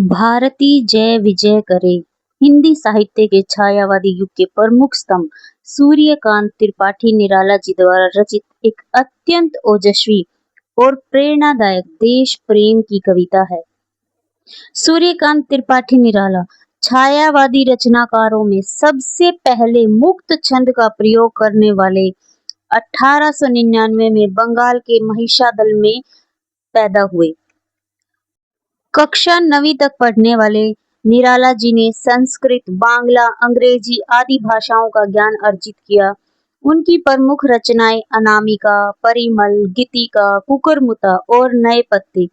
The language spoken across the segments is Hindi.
भारती जय विजय करे। हिंदी साहित्य के छायावादी युग के प्रमुख स्तंभ सूर्यकांत त्रिपाठी निराला जी द्वारा रचित एक अत्यंत ओजस्वी और प्रेरणादायक देश प्रेम की कविता है। सूर्यकांत त्रिपाठी निराला छायावादी रचनाकारों में सबसे पहले मुक्त छंद का प्रयोग करने वाले 1899 में बंगाल के महिषादल में पैदा हुए। कक्षा 9वीं तक पढ़ने वाले निराला जी ने संस्कृत, बांग्ला, अंग्रेजी आदि भाषाओं का ज्ञान अर्जित किया। उनकी प्रमुख रचनाएं अनामिका, परिमल, गीतिका, कुकुरमुत्ता और नए पत्ते,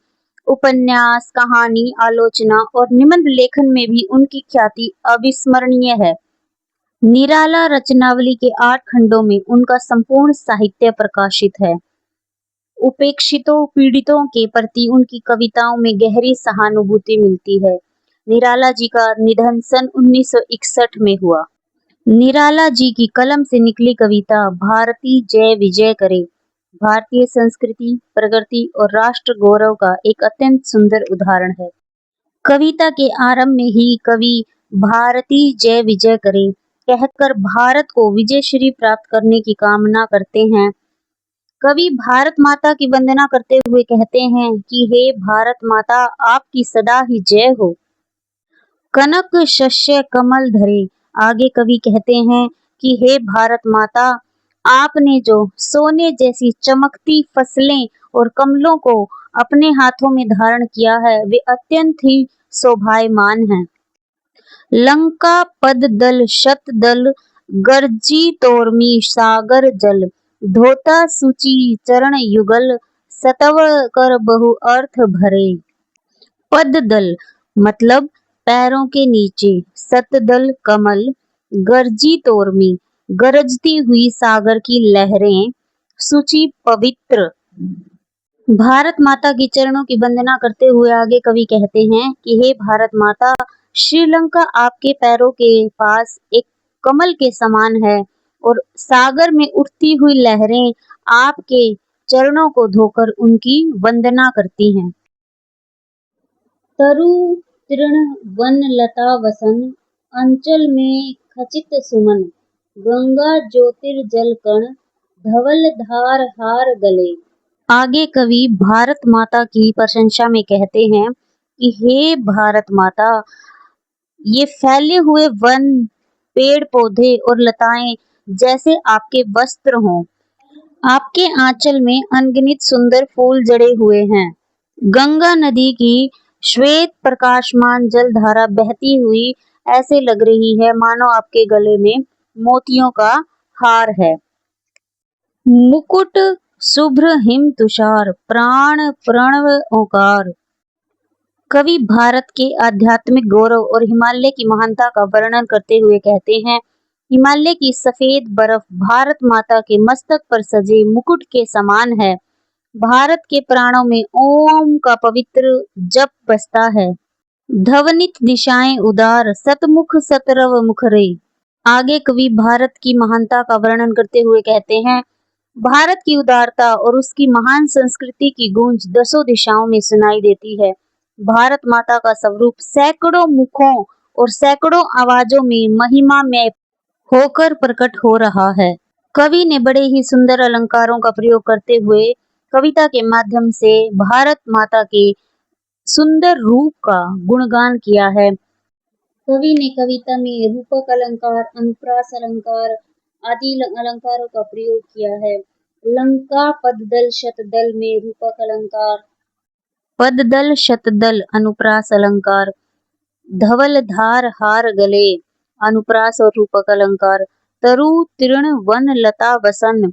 उपन्यास, कहानी, आलोचना और निबंध लेखन में भी उनकी ख्याति अविस्मरणीय है। निराला रचनावली के 8 खंडों में उनका संपूर्ण साहित्य प्रकाशित है। उपेक्षितों, पीड़ितों के प्रति उनकी कविताओं में गहरी सहानुभूति मिलती है। निराला जी का निधन सन 1961 में हुआ। निराला जी की कलम से निकली कविता भारती जय विजय करे भारतीय संस्कृति, प्रगति और राष्ट्र गौरव का एक अत्यंत सुंदर उदाहरण है। कविता के आरंभ में ही कवि भारती जय विजय करे कहकर भारत को विजयश्री प्राप्त करने की कामना करते हैं। कवि भारत माता की वंदना करते हुए कहते हैं कि हे भारत माता, आपकी सदा ही जय हो। कनक शस्य कमल धरे। आगे कवि कहते हैं कि हे भारत माता, आपने जो सोने जैसी चमकती फसलें और कमलों को अपने हाथों में धारण किया है वे अत्यंत ही शोभायमान हैं। लंका पद दल शत दल गर्जी तोर्मी सागर जल धोता सूची चरण युगल सतव कर बहु अर्थ भरे। पद दल मतलब पैरों के नीचे, सतदल कमल, गर्जी तोर्मी गरजती हुई सागर की लहरें, सूची पवित्र। भारत माता की चरणों की वंदना करते हुए आगे कवि कहते हैं कि हे भारत माता, श्रीलंका आपके पैरों के पास एक कमल के समान है और सागर में उठती हुई लहरें आपके चरणों को धोकर उनकी वंदना करती हैं। तरु तृण वन लता वसन अंचल में खचित सुमन गंगा ज्योतिर्जल कण धवल धार हार गले। आगे कवि भारत माता की प्रशंसा में कहते हैं कि हे भारत माता, ये फैले हुए वन, पेड़ पौधे और लताएं जैसे आपके वस्त्र हों। आपके आंचल में अनगिनत सुंदर फूल जड़े हुए हैं। गंगा नदी की श्वेत प्रकाशमान जलधारा बहती हुई ऐसे लग रही है मानो आपके गले में मोतियों का हार है। मुकुट शुभ्र हिम तुषार प्राण प्रणव ओंकार। कवि भारत के आध्यात्मिक गौरव और हिमालय की महानता का वर्णन करते हुए कहते हैं, हिमालय की सफेद बर्फ भारत माता के मस्तक पर सजे मुकुट के समान है। भारत के प्राणों में ओम का पवित्र जप बसता है। धवनित दिशाएं उदार सतमुख सतरव मुखरे। आगे कवि भारत की महानता का वर्णन करते हुए कहते हैं, भारत की उदारता और उसकी महान संस्कृति की गूंज दसों दिशाओं में सुनाई देती है। भारत माता का स्वरूप सैकड़ों मुखों और सैकड़ों आवाजों में महिमा में होकर प्रकट हो रहा है। कवि ने बड़े ही सुंदर अलंकारों का प्रयोग करते हुए कविता के माध्यम से भारत माता के सुंदर रूप का गुणगान किया है। कवि ने कविता में रूपक अलंकार, अनुप्रास अलंकार आदि अलंकारों का प्रयोग किया है। लंका पददल शतदल में रूपक अलंकार, पददल शतदल अनुप्रास अलंकार, धवल धार हार गले अनुप्रास और रूपक अलंकार, तरु तृण वन लता वसन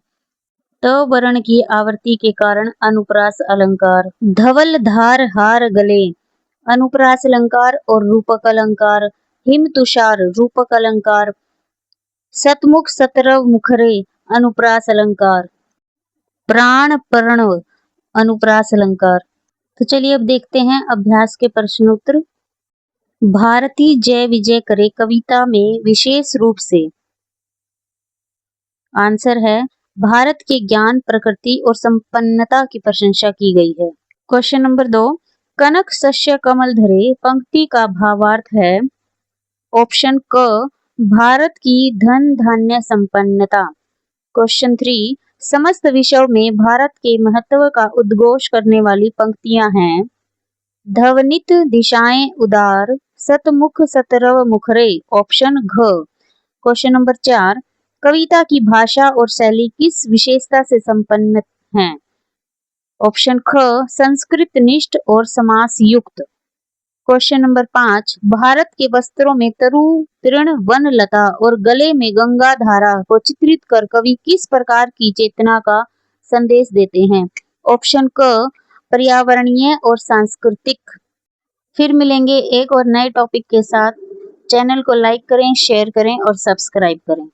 त वर्ण की आवृत्ति के कारण अनुप्रास अलंकार, धवल धार हार गले अनुप्रास अलंकार और रूपक अलंकार, हिम तुषार रूपक अलंकार, सतमुख सतरव मुखरे अनुप्रास अलंकार, प्राण प्रणव अनुप्रास अलंकार। तो चलिए अब देखते हैं अभ्यास के प्रश्नोत्तर। भारती जय विजय करे कविता में विशेष रूप से आंसर है भारत के ज्ञान, प्रकृति और संपन्नता की प्रशंसा की गई है। क्वेश्चन नंबर 2, कनक शस्य कमल धरे पंक्ति का भावार्थ है। ऑप्शन क, भारत की धन धान्य संपन्नता। क्वेश्चन 3, समस्त विषयों में भारत के महत्व का उद्घोष करने वाली पंक्तियां हैं। ध्वनित दिशाएं उदार, सतमुख सतरव मुखरे। ऑप्शन घ। क्वेश्चन नंबर 4, कविता की भाषा और शैली किस विशेषता से संपन्न है। ऑप्शन ख, संस्कृत निष्ठ और समास युक्त। क्वेश्चन नंबर 5, भारत के वस्त्रों में तरु तृण वन लता और गले में गंगा धारा को चित्रित कर कवि किस प्रकार की चेतना का संदेश देते हैं। ऑप्शन क, पर्यावरणीय और सांस्कृतिक। फिर मिलेंगे एक और नए टॉपिक के साथ। चैनल को लाइक करें, शेयर करें और सब्सक्राइब करें।